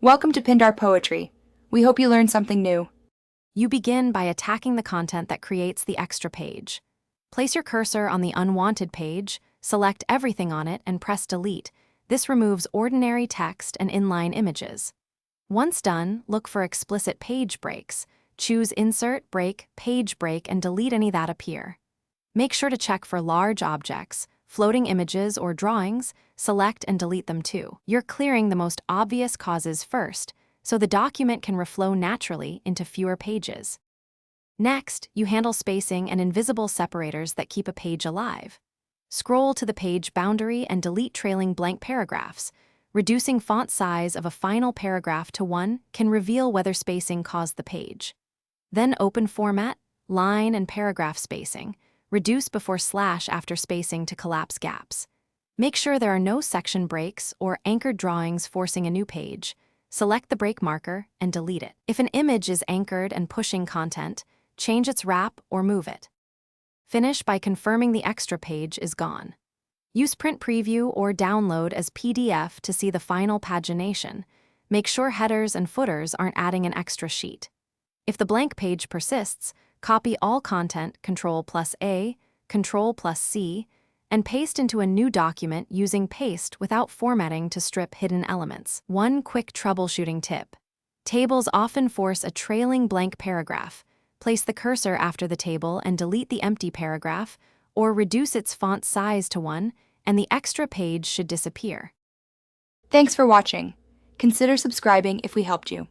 Welcome to Pindar Poetry. We hope you learned something new. You begin by attacking the content that creates the extra page. Place your cursor on the unwanted page, select everything on it, and press delete. This removes ordinary text and inline images. Once done, look for explicit page breaks. Choose Insert, Break, Page Break, and delete any that appear. Make sure to check for large objects, floating images, or drawings. Select and delete them too. You're clearing the most obvious causes first, so the document can reflow naturally into fewer pages. Next, you handle spacing and invisible separators that keep a page alive. Scroll to the page boundary and delete trailing blank paragraphs. Reducing font size of a final paragraph to 1 can reveal whether spacing caused the page. Then open Format, Line and Paragraph Spacing. Reduce before slash after spacing to collapse gaps. Make sure there are no section breaks or anchored drawings forcing a new page. Select the break marker and delete it. If an image is anchored and pushing content, change its wrap or move it. Finish by confirming the extra page is gone. Use Print Preview or download as PDF to see the final pagination. Make sure headers and footers aren't adding an extra sheet. If the blank page persists, copy all content Ctrl+A, Ctrl+C, and paste into a new document using Paste without formatting to strip hidden elements. One quick troubleshooting tip. Tables often force a trailing blank paragraph. Place the cursor after the table and delete the empty paragraph, or reduce its font size to 1, and the extra page should disappear. Thanks for watching. Consider subscribing if we helped you.